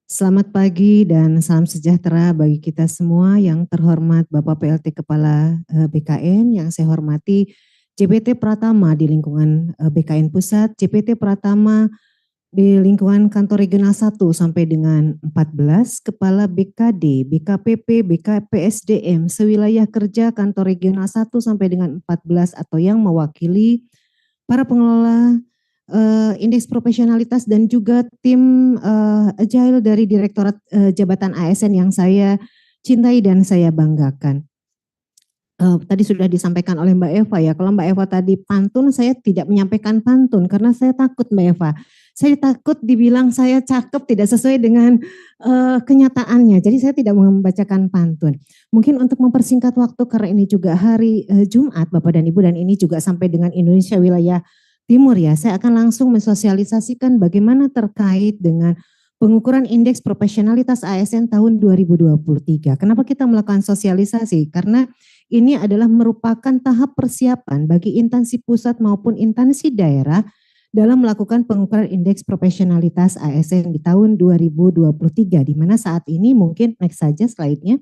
Selamat pagi dan salam sejahtera bagi kita semua. Yang terhormat Bapak PLT Kepala BKN, yang saya hormati CPT Pratama di lingkungan BKN Pusat, CPT Pratama di lingkungan Kantor Regional 1 sampai dengan 14, Kepala BKD, BKPP, BKPSDM, sewilayah kerja Kantor Regional 1 sampai dengan 14 atau yang mewakili para pengelola indeks profesionalitas dan juga tim Agile dari Direktorat Jabatan ASN yang saya cintai dan saya banggakan. Tadi sudah disampaikan oleh Mbak Eva ya, kalau Mbak Eva tadi pantun, saya tidak menyampaikan pantun karena saya takut Mbak Eva. Saya takut dibilang saya cakep tidak sesuai dengan kenyataannya, jadi saya tidak membacakan pantun. Mungkin untuk mempersingkat waktu karena ini juga hari Jumat Bapak dan Ibu, dan ini juga sampai dengan Indonesia wilayah Timur ya, saya akan langsung mensosialisasikan bagaimana terkait dengan pengukuran indeks profesionalitas ASN tahun 2023. Kenapa kita melakukan sosialisasi? Karena ini adalah merupakan tahap persiapan bagi instansi pusat maupun instansi daerah dalam melakukan pengukuran indeks profesionalitas ASN di tahun 2023, di mana saat ini mungkin next saja slide-nya,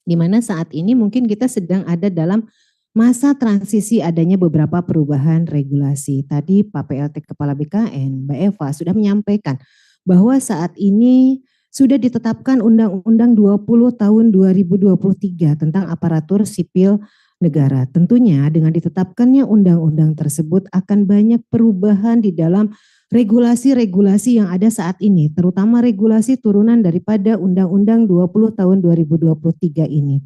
di mana saat ini mungkin kita sedang ada dalam masa transisi adanya beberapa perubahan regulasi. Tadi Pak PLT Kepala BKN, Mbak Eva sudah menyampaikan bahwa saat ini sudah ditetapkan Undang-Undang 20 tahun 2023 tentang aparatur sipil negara. Tentunya dengan ditetapkannya undang-undang tersebut akan banyak perubahan di dalam regulasi-regulasi yang ada saat ini, terutama regulasi turunan daripada Undang-Undang 20 tahun 2023 ini.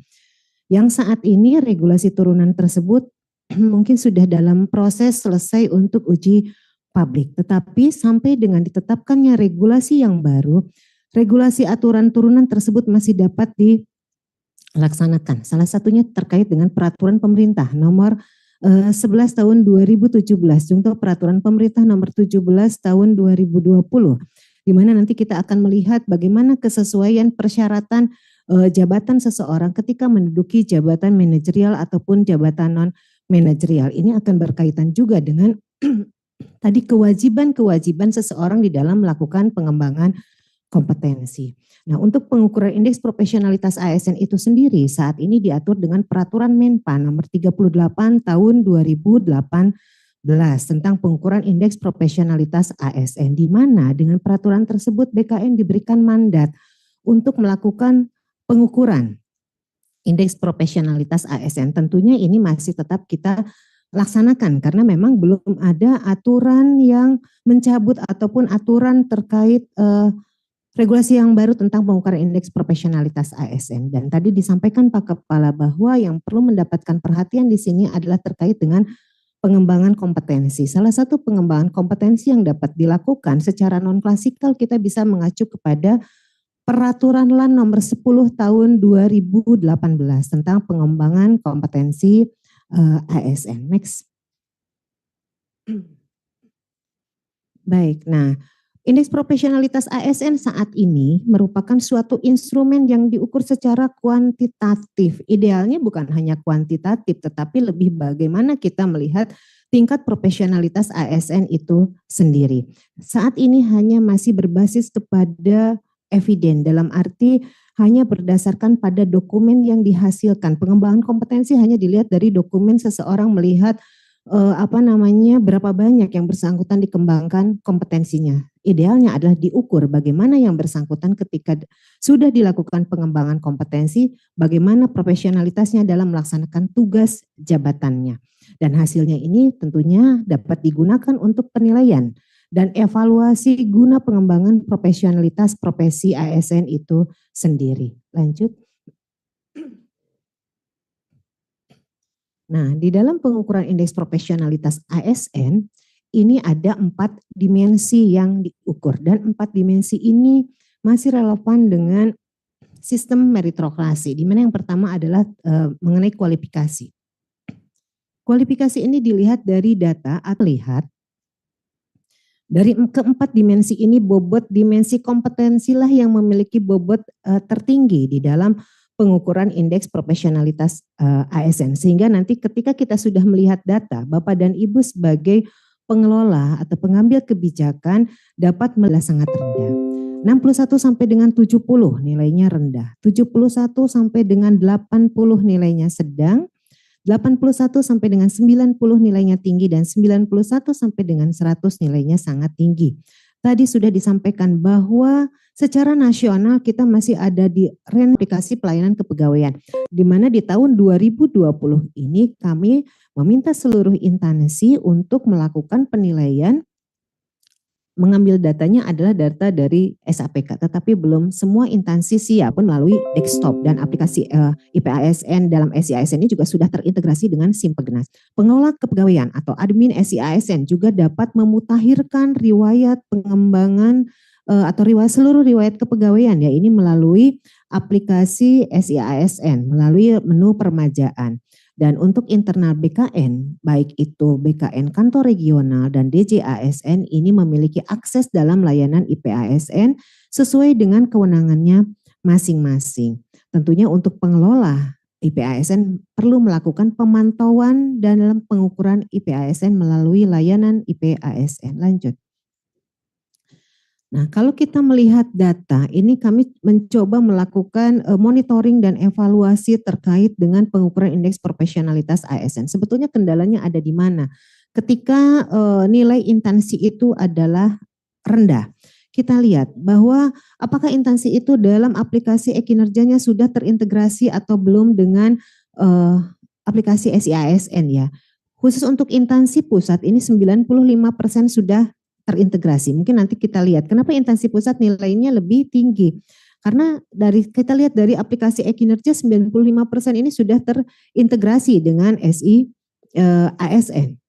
Yang saat ini regulasi turunan tersebut mungkin sudah dalam proses selesai untuk uji publik. Tetapi sampai dengan ditetapkannya regulasi yang baru, regulasi aturan turunan tersebut masih dapat dilaksanakan. Salah satunya terkait dengan peraturan pemerintah nomor 11 tahun 2017, untuk peraturan pemerintah nomor 17 tahun 2020, di mana nanti kita akan melihat bagaimana kesesuaian persyaratan jabatan seseorang ketika menduduki jabatan manajerial ataupun jabatan non manajerial. Ini akan berkaitan juga dengan tadi kewajiban-kewajiban seseorang di dalam melakukan pengembangan kompetensi. Nah, untuk pengukuran indeks profesionalitas ASN itu sendiri saat ini diatur dengan peraturan Menpa nomor 38 tahun 2018 tentang pengukuran indeks profesionalitas ASN, di mana dengan peraturan tersebut BKN diberikan mandat untuk melakukan pengukuran indeks profesionalitas ASN. Tentunya ini masih tetap kita laksanakan karena memang belum ada aturan yang mencabut ataupun aturan terkait regulasi yang baru tentang pengukuran indeks profesionalitas ASN. Dan tadi disampaikan Pak Kepala bahwa yang perlu mendapatkan perhatian di sini adalah terkait dengan pengembangan kompetensi. Salah satu pengembangan kompetensi yang dapat dilakukan secara non-klasikal, kita bisa mengacu kepada Peraturan LAN nomor 10 tahun 2018 tentang pengembangan kompetensi ASN. Next. Baik, nah indeks profesionalitas ASN saat ini merupakan suatu instrumen yang diukur secara kuantitatif. Idealnya bukan hanya kuantitatif, tetapi lebih bagaimana kita melihat tingkat profesionalitas ASN itu sendiri. Saat ini hanya masih berbasis kepada eviden, dalam arti hanya berdasarkan pada dokumen yang dihasilkan. Pengembangan kompetensi hanya dilihat dari dokumen seseorang melihat berapa banyak yang bersangkutan dikembangkan kompetensinya. Idealnya adalah diukur bagaimana yang bersangkutan ketika sudah dilakukan pengembangan kompetensi, bagaimana profesionalitasnya dalam melaksanakan tugas jabatannya. Dan hasilnya ini tentunya dapat digunakan untuk penilaian dan evaluasi guna pengembangan profesionalitas profesi ASN itu sendiri. Lanjut. Nah, di dalam pengukuran indeks profesionalitas ASN, ini ada 4 dimensi yang diukur, dan 4 dimensi ini masih relevan dengan sistem meritokrasi, di mana yang pertama adalah mengenai kualifikasi. Kualifikasi ini dilihat dari data atau lihat dari keempat dimensi ini, bobot dimensi kompetensilah yang memiliki bobot tertinggi di dalam pengukuran indeks profesionalitas ASN. Sehingga nanti ketika kita sudah melihat data, Bapak dan Ibu sebagai pengelola atau pengambil kebijakan dapat melihat sangat rendah. 61 sampai dengan 70 nilainya rendah, 71 sampai dengan 80 nilainya sedang, 81 sampai dengan 90 nilainya tinggi, dan 91 sampai dengan 100 nilainya sangat tinggi. Tadi sudah disampaikan bahwa secara nasional kita masih ada di range aplikasi pelayanan kepegawaian, di mana di tahun 2020 ini kami meminta seluruh instansi untuk melakukan penilaian. Mengambil datanya adalah data dari SAPK, tetapi belum semua instansi siap melalui desktop, dan aplikasi IPASN dalam SIASN ini juga sudah terintegrasi dengan Simpegnas. Pengelola kepegawaian atau admin SIASN juga dapat memutakhirkan riwayat pengembangan atau seluruh riwayat kepegawaian ya ini melalui aplikasi SIASN melalui menu permajaan. Dan untuk internal BKN, baik itu BKN kantor regional dan DJASN ini memiliki akses dalam layanan IPASN sesuai dengan kewenangannya masing-masing. Tentunya untuk pengelola IPASN perlu melakukan pemantauan dalam pengukuran IPASN melalui layanan IPASN. Lanjut. Nah, kalau kita melihat data, ini kami mencoba melakukan monitoring dan evaluasi terkait dengan pengukuran indeks profesionalitas ASN. Sebetulnya kendalanya ada di mana? Ketika nilai instansi itu adalah rendah, kita lihat bahwa apakah instansi itu dalam aplikasi e-kinerjanya sudah terintegrasi atau belum dengan aplikasi SIASN ya. Khusus untuk instansi pusat ini 95% sudah terintegrasi. Mungkin nanti kita lihat kenapa instansi pusat nilainya lebih tinggi. Karena kita lihat dari aplikasi e-kinerja 95% ini sudah terintegrasi dengan ASN.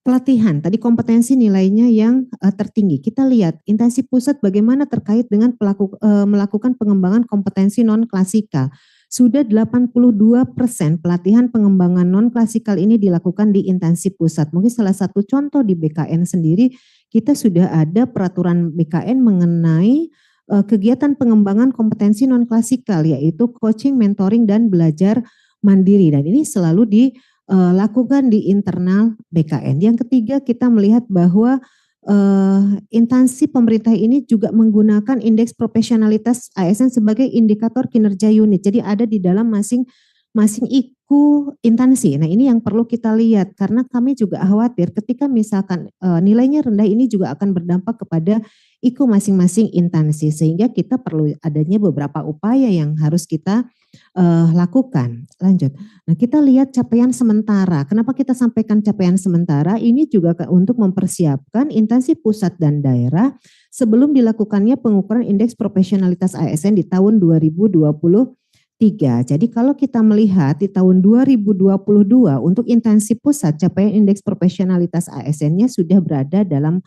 Pelatihan, tadi kompetensi nilainya yang tertinggi. Kita lihat instansi pusat bagaimana terkait dengan melakukan pengembangan kompetensi non-klasikal. Sudah 82% pelatihan pengembangan non-klasikal ini dilakukan di instansi pusat. Mungkin salah satu contoh di BKN sendiri, kita sudah ada peraturan BKN mengenai kegiatan pengembangan kompetensi non-klasikal, yaitu coaching, mentoring, dan belajar mandiri. Dan ini selalu dilakukan di internal BKN. Yang ketiga, kita melihat bahwa instansi pemerintah ini juga menggunakan indeks profesionalitas ASN sebagai indikator kinerja unit. Jadi ada di dalam masing-masing IKU instansi. Nah, ini yang perlu kita lihat karena kami juga khawatir ketika misalkan nilainya rendah ini juga akan berdampak kepada IKU masing-masing instansi, sehingga kita perlu adanya beberapa upaya yang harus kita lakukan. Lanjut. Nah, kita lihat capaian sementara. Kenapa kita sampaikan capaian sementara? Ini juga untuk mempersiapkan instansi pusat dan daerah sebelum dilakukannya pengukuran indeks profesionalitas ASN di tahun 2023. Jadi kalau kita melihat di tahun 2022 untuk instansi pusat capaian indeks profesionalitas ASN-nya sudah berada dalam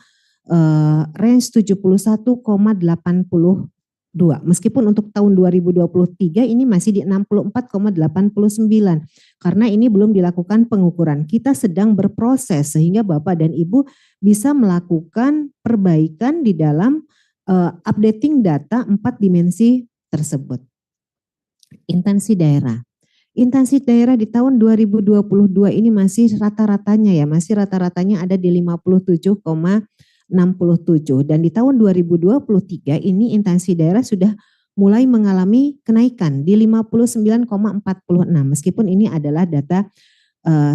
range 71,82. Meskipun untuk tahun 2023 ini masih di 64,89 karena ini belum dilakukan pengukuran. Kita sedang berproses sehingga Bapak dan Ibu bisa melakukan perbaikan di dalam updating data 4 dimensi tersebut. Instansi daerah. Instansi daerah di tahun 2022 ini masih rata-ratanya ada di 57,67 dan di tahun 2023 ini instansi daerah sudah mulai mengalami kenaikan di 59,46 meskipun ini adalah data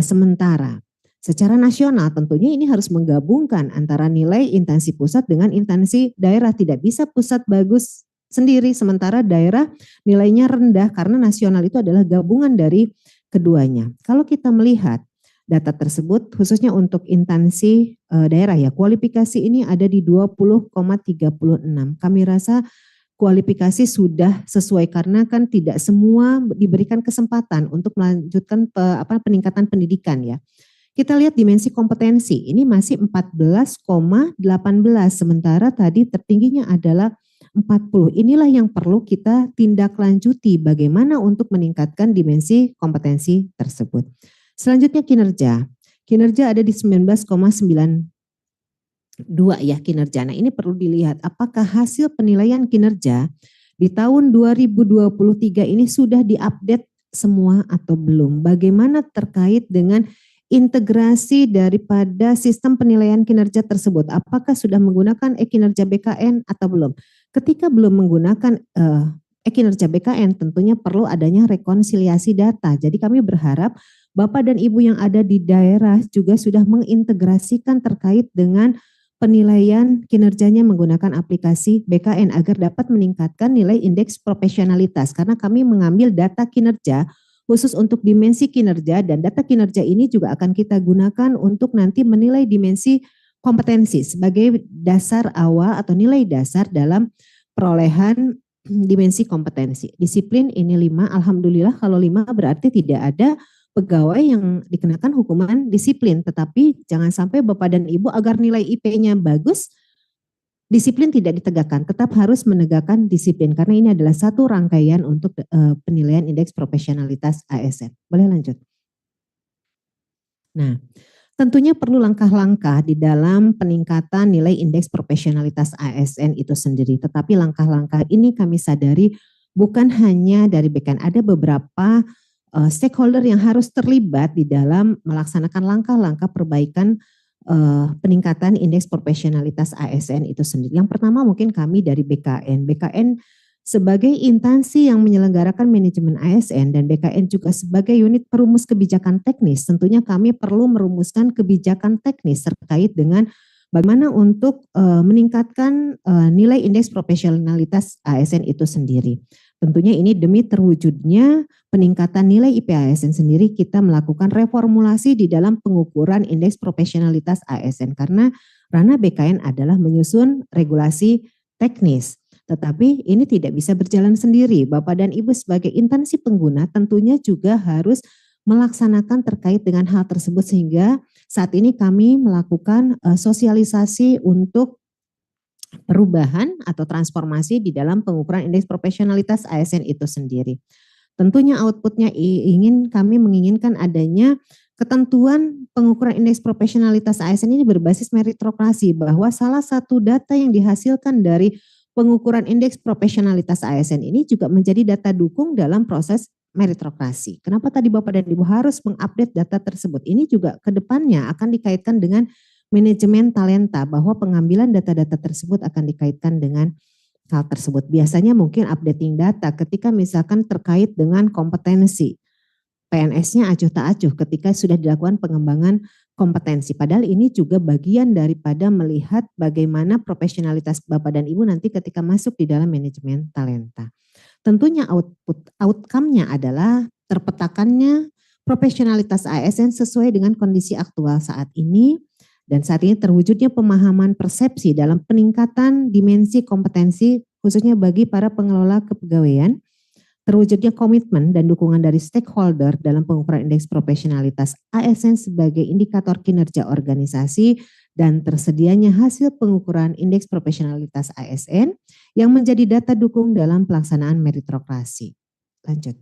sementara. Secara nasional tentunya ini harus menggabungkan antara nilai instansi pusat dengan instansi daerah. Tidak bisa pusat bagus sendiri sementara daerah nilainya rendah karena nasional itu adalah gabungan dari keduanya. Kalau kita melihat data tersebut khususnya untuk instansi daerah ya, kualifikasi ini ada di 20,36. Kami rasa kualifikasi sudah sesuai karena kan tidak semua diberikan kesempatan untuk melanjutkan peningkatan pendidikan ya. Kita lihat dimensi kompetensi, ini masih 14,18 sementara tadi tertingginya adalah 40. Inilah yang perlu kita tindak lanjuti bagaimana untuk meningkatkan dimensi kompetensi tersebut. Selanjutnya kinerja. Kinerja ada di 19,92 ya kinerja. Nah, ini perlu dilihat apakah hasil penilaian kinerja di tahun 2023 ini sudah diupdate semua atau belum. Bagaimana terkait dengan integrasi daripada sistem penilaian kinerja tersebut. Apakah sudah menggunakan e-kinerja BKN atau belum? Ketika belum menggunakan e-kinerja BKN, tentunya perlu adanya rekonsiliasi data. Jadi kami berharap Bapak dan Ibu yang ada di daerah juga sudah mengintegrasikan terkait dengan penilaian kinerjanya menggunakan aplikasi BKN agar dapat meningkatkan nilai indeks profesionalitas. Karena kami mengambil data kinerja khusus untuk dimensi kinerja, dan data kinerja ini juga akan kita gunakan untuk nanti menilai dimensi kompetensi sebagai dasar awal atau nilai dasar dalam perolehan dimensi kompetensi. Disiplin ini 5, alhamdulillah kalau 5 berarti tidak ada pegawai yang dikenakan hukuman disiplin, tetapi jangan sampai Bapak dan Ibu agar nilai IP-nya bagus, disiplin tidak ditegakkan, tetap harus menegakkan disiplin karena ini adalah satu rangkaian untuk penilaian indeks profesionalitas ASN. Boleh lanjut? Nah, tentunya perlu langkah-langkah di dalam peningkatan nilai indeks profesionalitas ASN itu sendiri, tetapi langkah-langkah ini kami sadari bukan hanya dari BKN, ada beberapa stakeholder yang harus terlibat di dalam melaksanakan langkah-langkah perbaikan peningkatan indeks profesionalitas ASN itu sendiri. Yang pertama mungkin kami dari BKN. BKN sebagai instansi yang menyelenggarakan manajemen ASN dan BKN juga sebagai unit perumus kebijakan teknis, tentunya kami perlu merumuskan kebijakan teknis terkait dengan bagaimana untuk meningkatkan nilai indeks profesionalitas ASN itu sendiri. Tentunya ini demi terwujudnya peningkatan nilai IP ASN sendiri, kita melakukan reformulasi di dalam pengukuran indeks profesionalitas ASN karena ranah BKN adalah menyusun regulasi teknis. Tetapi ini tidak bisa berjalan sendiri. Bapak dan Ibu sebagai instansi pengguna tentunya juga harus melaksanakan terkait dengan hal tersebut, sehingga saat ini kami melakukan sosialisasi untuk perubahan atau transformasi di dalam pengukuran indeks profesionalitas ASN itu sendiri. Tentunya outputnya kami menginginkan adanya ketentuan pengukuran indeks profesionalitas ASN ini berbasis meritokrasi, bahwa salah satu data yang dihasilkan dari pengukuran indeks profesionalitas ASN ini juga menjadi data dukung dalam proses meritokrasi. Kenapa tadi Bapak dan Ibu harus mengupdate data tersebut? Ini juga ke depannya akan dikaitkan dengan manajemen talenta, bahwa pengambilan data-data tersebut akan dikaitkan dengan hal tersebut. Biasanya mungkin updating data ketika misalkan terkait dengan kompetensi. PNS-nya acuh tak acuh ketika sudah dilakukan pengembangan kompetensi. Padahal ini juga bagian daripada melihat bagaimana profesionalitas Bapak dan Ibu nanti ketika masuk di dalam manajemen talenta. Tentunya outcome-nya adalah terpetakannya profesionalitas ASN sesuai dengan kondisi aktual saat ini, dan saat ini terwujudnya pemahaman persepsi dalam peningkatan dimensi kompetensi khususnya bagi para pengelola kepegawaian, terwujudnya komitmen dan dukungan dari stakeholder dalam pengukuran indeks profesionalitas ASN sebagai indikator kinerja organisasi, dan tersedianya hasil pengukuran indeks profesionalitas ASN yang menjadi data dukung dalam pelaksanaan meritokrasi. Lanjut.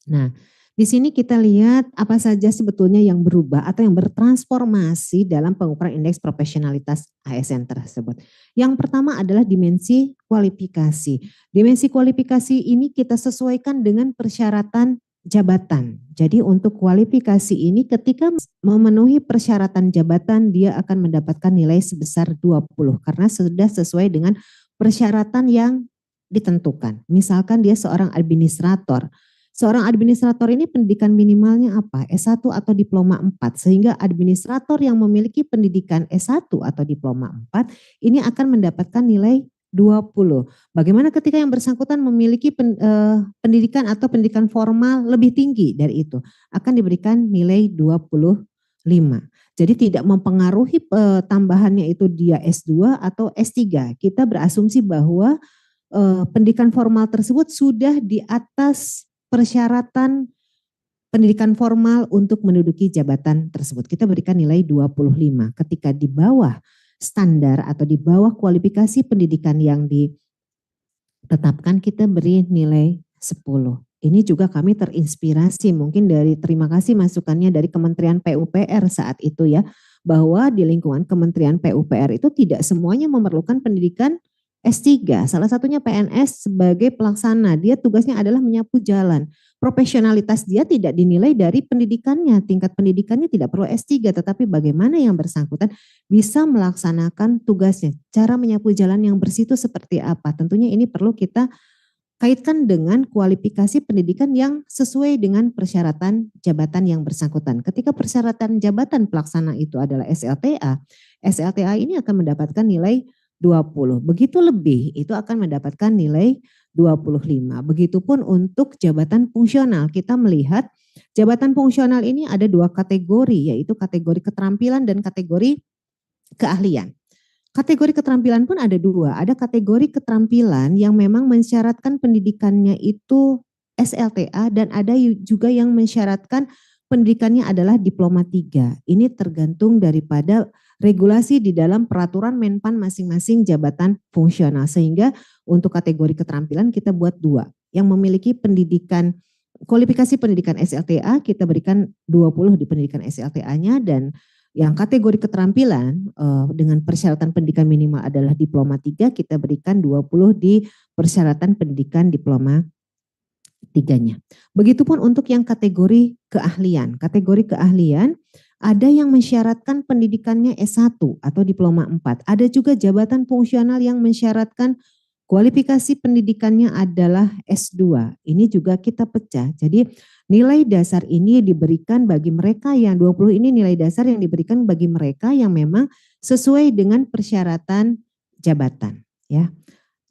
Nah, di sini kita lihat apa saja sebetulnya yang berubah atau yang bertransformasi dalam pengukuran indeks profesionalitas ASN tersebut. Yang pertama adalah dimensi kualifikasi. Dimensi kualifikasi ini kita sesuaikan dengan persyaratan jabatan. Jadi untuk kualifikasi ini ketika memenuhi persyaratan jabatan dia akan mendapatkan nilai sebesar 20 karena sudah sesuai dengan persyaratan yang ditentukan. Misalkan dia seorang administrator. Seorang administrator ini pendidikan minimalnya apa? S1 atau diploma 4. Sehingga administrator yang memiliki pendidikan S1 atau diploma 4 ini akan mendapatkan nilai 20. Bagaimana ketika yang bersangkutan memiliki pendidikan atau pendidikan formal lebih tinggi dari itu? Akan diberikan nilai 25. Jadi tidak mempengaruhi tambahannya itu dia S2 atau S3. Kita berasumsi bahwa pendidikan formal tersebut sudah di atas persyaratan pendidikan formal untuk menduduki jabatan tersebut. Kita berikan nilai 25. Ketika di bawah standar atau di bawah kualifikasi pendidikan yang ditetapkan kita beri nilai 10. Ini juga kami terinspirasi mungkin dari terima kasih masukannya dari Kementerian PUPR saat itu ya, bahwa di lingkungan Kementerian PUPR itu tidak semuanya memerlukan pendidikan S3, salah satunya PNS sebagai pelaksana, dia tugasnya adalah menyapu jalan. Profesionalitas dia tidak dinilai dari pendidikannya, tingkat pendidikannya tidak perlu S3, tetapi bagaimana yang bersangkutan bisa melaksanakan tugasnya. Cara menyapu jalan yang bersih itu seperti apa? Tentunya ini perlu kita kaitkan dengan kualifikasi pendidikan yang sesuai dengan persyaratan jabatan yang bersangkutan. Ketika persyaratan jabatan pelaksana itu adalah SLTA, SLTA ini akan mendapatkan nilai 20. Begitu lebih itu akan mendapatkan nilai 25. Begitupun untuk jabatan fungsional. Kita melihat jabatan fungsional ini ada dua kategori, yaitu kategori keterampilan dan kategori keahlian. Kategori keterampilan pun ada dua. Ada kategori keterampilan yang memang mensyaratkan pendidikannya itu SLTA dan ada juga yang mensyaratkan pendidikannya adalah diploma 3. Ini tergantung daripada regulasi di dalam peraturan Menpan masing-masing jabatan fungsional. Sehingga untuk kategori keterampilan kita buat dua. Yang memiliki pendidikan kualifikasi pendidikan SLTA kita berikan 20 di pendidikan SLTA-nya, dan yang kategori keterampilan dengan persyaratan pendidikan minimal adalah diploma 3, kita berikan 20 di persyaratan pendidikan diploma 3-nya. Begitupun untuk yang kategori keahlian. Kategori keahlian ada yang mensyaratkan pendidikannya S1 atau diploma 4. Ada juga jabatan fungsional yang mensyaratkan kualifikasi pendidikannya adalah S2. Ini juga kita pecah. Jadi nilai dasar ini diberikan bagi mereka yang 20 ini nilai dasar yang diberikan bagi mereka yang memang sesuai dengan persyaratan jabatan. Ya.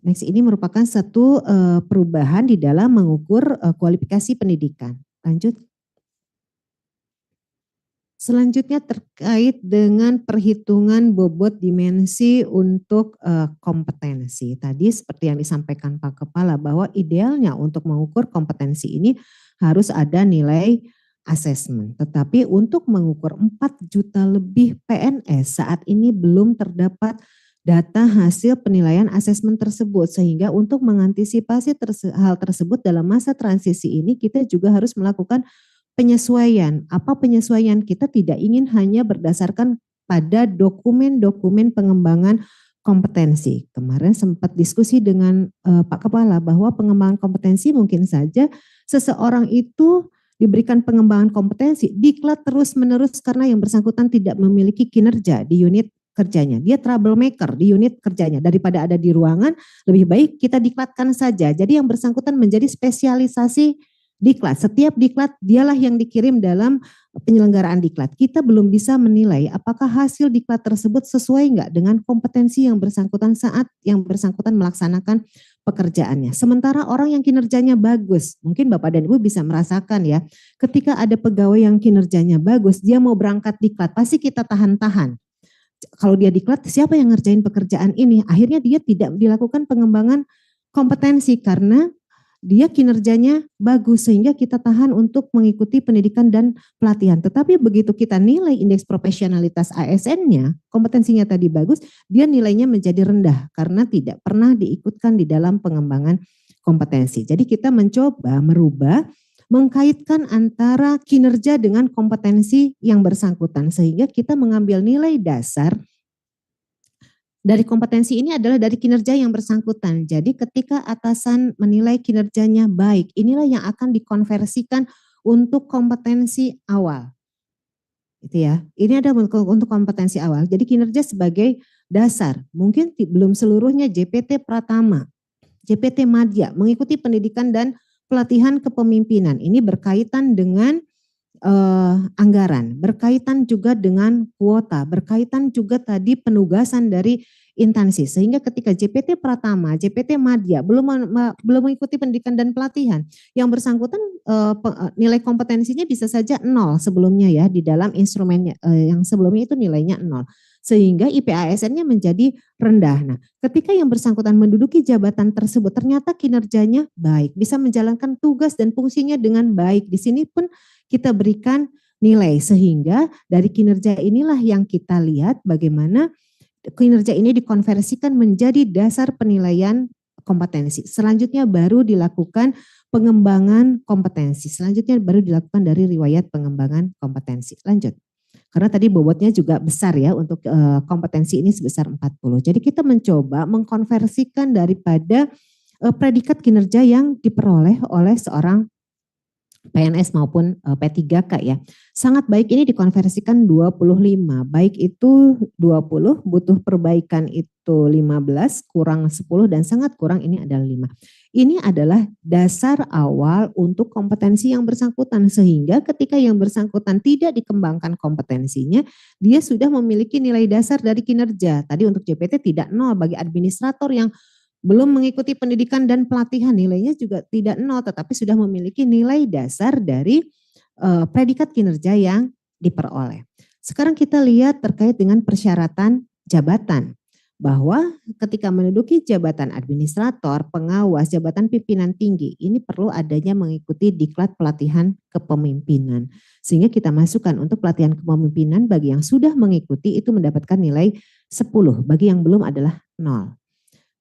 Next, ini merupakan satu perubahan di dalam mengukur kualifikasi pendidikan. Lanjut. Selanjutnya terkait dengan perhitungan bobot dimensi untuk kompetensi. Tadi seperti yang disampaikan Pak Kepala bahwa idealnya untuk mengukur kompetensi ini harus ada nilai asesmen. Tetapi untuk mengukur 4 juta lebih PNS saat ini belum terdapat data hasil penilaian asesmen tersebut. Sehingga untuk mengantisipasi hal tersebut dalam masa transisi ini kita juga harus melakukan penyesuaian. Apa penyesuaian? Kita tidak ingin hanya berdasarkan pada dokumen-dokumen pengembangan kompetensi. Kemarin sempat diskusi dengan Pak Kepala bahwa pengembangan kompetensi mungkin saja seseorang itu diberikan pengembangan kompetensi, diklat terus-menerus karena yang bersangkutan tidak memiliki kinerja di unit kerjanya. Dia troublemaker di unit kerjanya. Daripada ada di ruangan, lebih baik kita diklatkan saja. Jadi yang bersangkutan menjadi spesialisasi diklat. Setiap diklat dialah yang dikirim dalam penyelenggaraan diklat. Kita belum bisa menilai apakah hasil diklat tersebut sesuai enggak dengan kompetensi yang bersangkutan saat yang bersangkutan melaksanakan pekerjaannya. Sementara orang yang kinerjanya bagus, mungkin Bapak dan Ibu bisa merasakan ya, ketika ada pegawai yang kinerjanya bagus, dia mau berangkat diklat, pasti kita tahan-tahan. Kalau dia diklat, siapa yang ngerjain pekerjaan ini? Akhirnya dia tidak dilakukan pengembangan kompetensi karena dia kinerjanya bagus sehingga kita tahan untuk mengikuti pendidikan dan pelatihan. Tetapi begitu kita nilai indeks profesionalitas ASN-nya, kompetensinya tadi bagus, dia nilainya menjadi rendah karena tidak pernah diikutkan di dalam pengembangan kompetensi. Jadi kita mencoba merubah, mengkaitkan antara kinerja dengan kompetensi yang bersangkutan sehingga kita mengambil nilai dasar dari kompetensi ini adalah dari kinerja yang bersangkutan. Jadi ketika atasan menilai kinerjanya baik, inilah yang akan dikonversikan untuk kompetensi awal. Itu ya. Ini ada untuk kompetensi awal. Jadi kinerja sebagai dasar. Mungkin belum seluruhnya JPT Pratama, JPT Madya mengikuti pendidikan dan pelatihan kepemimpinan. Ini berkaitan dengan anggaran, berkaitan juga dengan kuota, berkaitan juga tadi penugasan dari instansi. Sehingga ketika JPT Pratama, JPT Madya belum mengikuti pendidikan dan pelatihan, yang bersangkutan nilai kompetensinya bisa saja 0 sebelumnya ya di dalam instrumennya yang sebelumnya itu nilainya 0. Sehingga IPASN-nya menjadi rendah. Nah, ketika yang bersangkutan menduduki jabatan tersebut ternyata kinerjanya baik, bisa menjalankan tugas dan fungsinya dengan baik. Di sini pun kita berikan nilai sehingga dari kinerja inilah yang kita lihat bagaimana kinerja ini dikonversikan menjadi dasar penilaian kompetensi. Selanjutnya baru dilakukan pengembangan kompetensi. Selanjutnya baru dilakukan dari riwayat pengembangan kompetensi. Lanjut. Karena tadi bobotnya juga besar ya untuk kompetensi ini sebesar 40. Jadi kita mencoba mengkonversikan daripada predikat kinerja yang diperoleh oleh seorang PNS maupun P3K ya. Sangat baik ini dikonversikan 25, baik itu 20, butuh perbaikan itu 15, kurang 10 dan sangat kurang ini adalah 5. Ini adalah dasar awal untuk kompetensi yang bersangkutan sehingga ketika yang bersangkutan tidak dikembangkan kompetensinya, dia sudah memiliki nilai dasar dari kinerja. Tadi untuk JPT tidak 0 bagi administrator yang belum mengikuti pendidikan dan pelatihan, nilainya juga tidak 0 tetapi sudah memiliki nilai dasar dari predikat kinerja yang diperoleh. Sekarang kita lihat terkait dengan persyaratan jabatan, bahwa ketika menduduki jabatan administrator, pengawas, jabatan pimpinan tinggi, ini perlu adanya mengikuti diklat pelatihan kepemimpinan. Sehingga kita masukkan untuk pelatihan kepemimpinan bagi yang sudah mengikuti itu mendapatkan nilai 10, bagi yang belum adalah 0.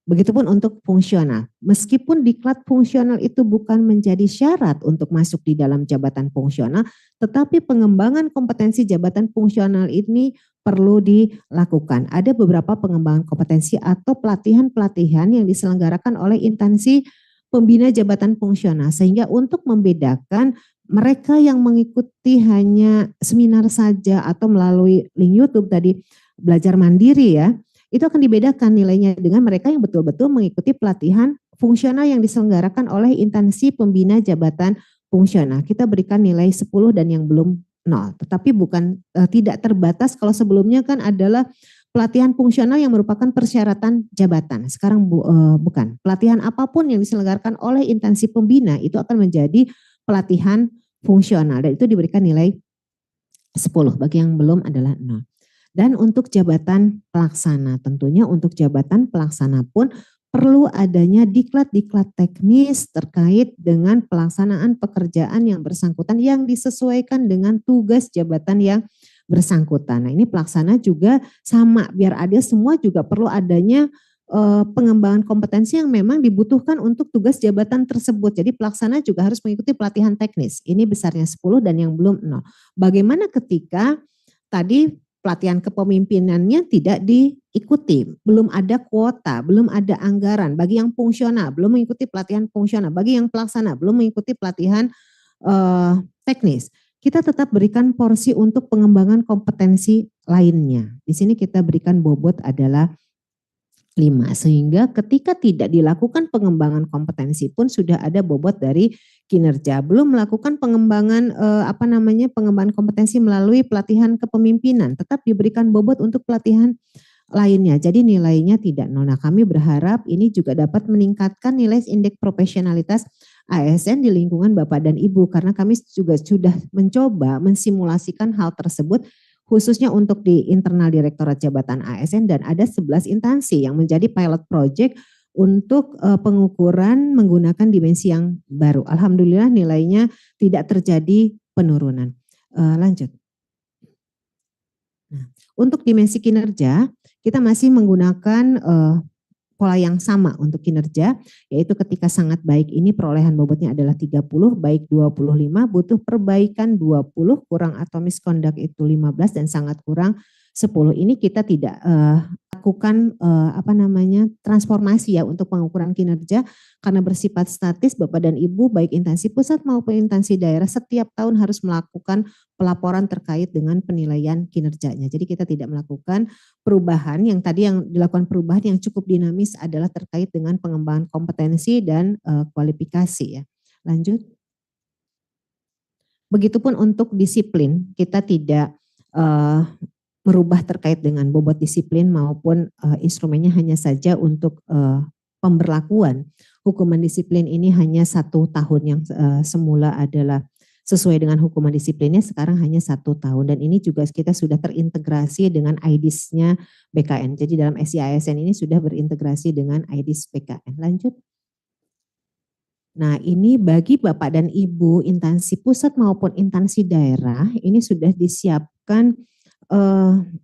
Begitupun untuk fungsional. Meskipun diklat fungsional itu bukan menjadi syarat untuk masuk di dalam jabatan fungsional, tetapi pengembangan kompetensi jabatan fungsional ini perlu dilakukan. Ada beberapa pengembangan kompetensi atau pelatihan-pelatihan yang diselenggarakan oleh instansi pembina jabatan fungsional. Sehingga untuk membedakan mereka yang mengikuti hanya seminar saja atau melalui link YouTube tadi belajar mandiri ya, itu akan dibedakan nilainya dengan mereka yang betul-betul mengikuti pelatihan fungsional yang diselenggarakan oleh instansi pembina jabatan fungsional. Kita berikan nilai 10 dan yang belum 0. Tetapi bukan tidak terbatas kalau sebelumnya kan adalah pelatihan fungsional yang merupakan persyaratan jabatan. Sekarang bukan. Pelatihan apapun yang diselenggarakan oleh instansi pembina itu akan menjadi pelatihan fungsional dan itu diberikan nilai 10. Bagi yang belum adalah 0. Dan untuk jabatan pelaksana, tentunya untuk jabatan pelaksana pun perlu adanya diklat-diklat teknis terkait dengan pelaksanaan pekerjaan yang bersangkutan yang disesuaikan dengan tugas jabatan yang bersangkutan. Nah ini pelaksana juga sama, biar ada semua juga perlu adanya pengembangan kompetensi yang memang dibutuhkan untuk tugas jabatan tersebut. Jadi pelaksana juga harus mengikuti pelatihan teknis. Ini besarnya 10 dan yang belum 0. Bagaimana ketika tadi pelatihan kepemimpinannya tidak diikuti, belum ada kuota, belum ada anggaran. Bagi yang fungsional belum mengikuti pelatihan fungsional, bagi yang pelaksana belum mengikuti pelatihan teknis. Kita tetap berikan porsi untuk pengembangan kompetensi lainnya. Di sini kita berikan bobot adalah 5, sehingga ketika tidak dilakukan pengembangan kompetensi pun sudah ada bobot dari kinerja. Belum melakukan pengembangan pengembangan kompetensi melalui pelatihan kepemimpinan, tetap diberikan bobot untuk pelatihan lainnya. Jadi nilainya tidak 0. Nah, kami berharap ini juga dapat meningkatkan nilai indeks profesionalitas ASN di lingkungan Bapak dan Ibu karena kami juga sudah mencoba mensimulasikan hal tersebut khususnya untuk di internal Direktorat Jabatan ASN dan ada 11 instansi yang menjadi pilot project untuk pengukuran menggunakan dimensi yang baru. Alhamdulillah nilainya tidak terjadi penurunan. Lanjut. Nah, untuk dimensi kinerja kita masih menggunakan pola yang sama untuk kinerja, yaitu ketika sangat baik ini perolehan bobotnya adalah 30, baik 25, butuh perbaikan 20, kurang atau misconduct itu 15 dan sangat kurang 10. Ini kita tidak lakukan transformasi ya untuk pengukuran kinerja karena bersifat statis. Bapak dan Ibu baik instansi pusat maupun instansi daerah setiap tahun harus melakukan pelaporan terkait dengan penilaian kinerjanya. Jadi kita tidak melakukan perubahan, yang tadi yang dilakukan perubahan yang cukup dinamis adalah terkait dengan pengembangan kompetensi dan kualifikasi ya. Lanjut. Begitupun untuk disiplin, kita tidak merubah terkait dengan bobot disiplin maupun instrumennya hanya saja untuk pemberlakuan. Hukuman disiplin ini hanya 1 tahun yang semula adalah sesuai dengan hukuman disiplinnya sekarang hanya 1 tahun dan ini juga kita sudah terintegrasi dengan IDIS-nya BKN. Jadi dalam SIASN ini sudah berintegrasi dengan IDIS BKN. Lanjut. Nah ini bagi Bapak dan Ibu instansi pusat maupun instansi daerah ini sudah disiapkan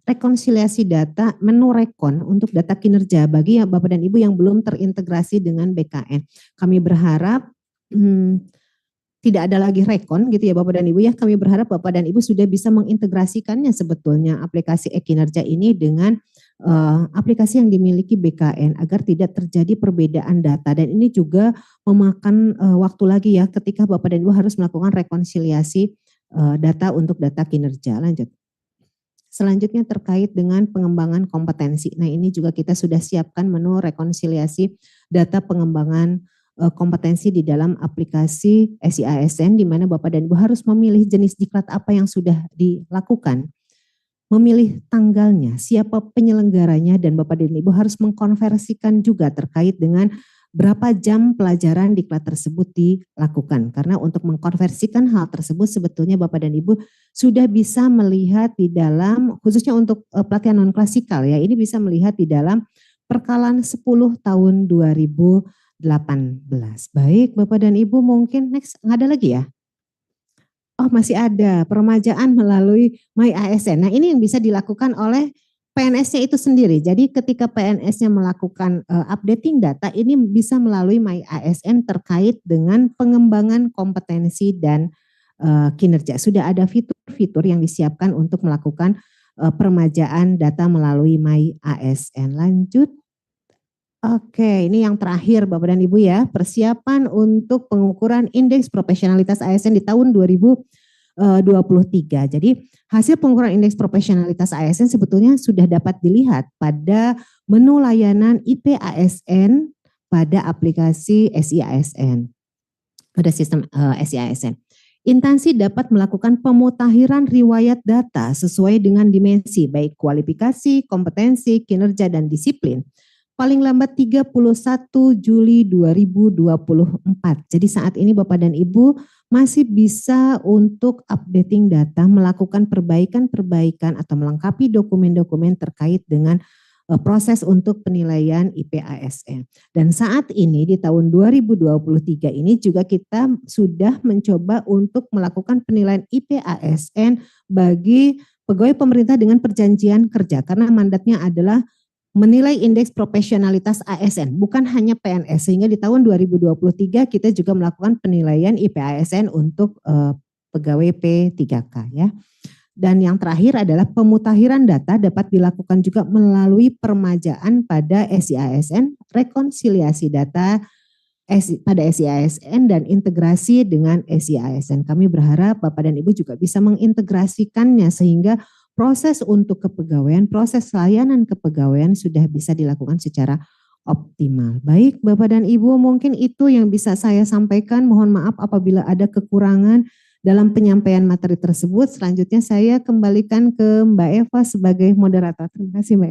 rekonsiliasi data menu rekon untuk data kinerja bagi Bapak dan Ibu yang belum terintegrasi dengan BKN. Kami berharap tidak ada lagi rekon gitu ya Bapak dan Ibu ya. Kami berharap Bapak dan Ibu sudah bisa mengintegrasikannya sebetulnya aplikasi e-kinerja ini dengan aplikasi yang dimiliki BKN agar tidak terjadi perbedaan data, dan ini juga memakan waktu lagi ya ketika Bapak dan Ibu harus melakukan rekonsiliasi data untuk data kinerja. Lanjut. Selanjutnya terkait dengan pengembangan kompetensi. Nah, ini juga kita sudah siapkan menu rekonsiliasi data pengembangan kompetensi di dalam aplikasi SIASN, di mana Bapak dan Ibu harus memilih jenis diklat apa yang sudah dilakukan, memilih tanggalnya, siapa penyelenggaranya, dan Bapak dan Ibu harus mengkonversikan juga terkait dengan berapa jam pelajaran diklat tersebut dilakukan. Karena untuk mengkonversikan hal tersebut sebetulnya Bapak dan Ibu sudah bisa melihat di dalam, khususnya untuk pelatihan non klasikal ya, ini bisa melihat di dalam Perkalan 10 tahun 2018. Baik Bapak dan Ibu, mungkin next ada lagi ya? Oh masih ada, peremajaan melalui MyASN. Nah ini yang bisa dilakukan oleh PNS-nya itu sendiri. Jadi ketika PNS-nya melakukan updating data, ini bisa melalui MyASN terkait dengan pengembangan kompetensi dan kinerja. Sudah ada fitur-fitur yang disiapkan untuk melakukan peremajaan data melalui MyASN. Lanjut. Oke, ini yang terakhir Bapak dan Ibu ya, persiapan untuk pengukuran indeks profesionalitas ASN di tahun 2023. Jadi hasil pengukuran indeks profesionalitas ASN sebetulnya sudah dapat dilihat pada menu layanan IP ASN pada aplikasi SIASN, pada sistem SIASN. Instansi dapat melakukan pemutakhiran riwayat data sesuai dengan dimensi, baik kualifikasi, kompetensi, kinerja, dan disiplin. Paling lambat 31 Juli 2024. Jadi saat ini Bapak dan Ibu masih bisa untuk updating data, melakukan perbaikan-perbaikan atau melengkapi dokumen-dokumen terkait dengan proses untuk penilaian IPASN. Dan saat ini di tahun 2023 ini juga kita sudah mencoba untuk melakukan penilaian IPASN bagi pegawai pemerintah dengan perjanjian kerja, karena mandatnya adalah menilai indeks profesionalitas ASN, bukan hanya PNS, sehingga di tahun 2023 kita juga melakukan penilaian IPASN untuk pegawai P3K ya. Dan yang terakhir adalah pemutakhiran data dapat dilakukan juga melalui peremajaan pada SIASN, rekonsiliasi data pada SIASN dan integrasi dengan SIASN. Kami berharap Bapak dan Ibu juga bisa mengintegrasikannya sehingga proses untuk kepegawaian, proses layanan kepegawaian sudah bisa dilakukan secara optimal. Baik Bapak dan Ibu, mungkin itu yang bisa saya sampaikan. Mohon maaf apabila ada kekurangan dalam penyampaian materi tersebut. Selanjutnya saya kembalikan ke Mbak Eva sebagai moderator. Terima kasih Mbak.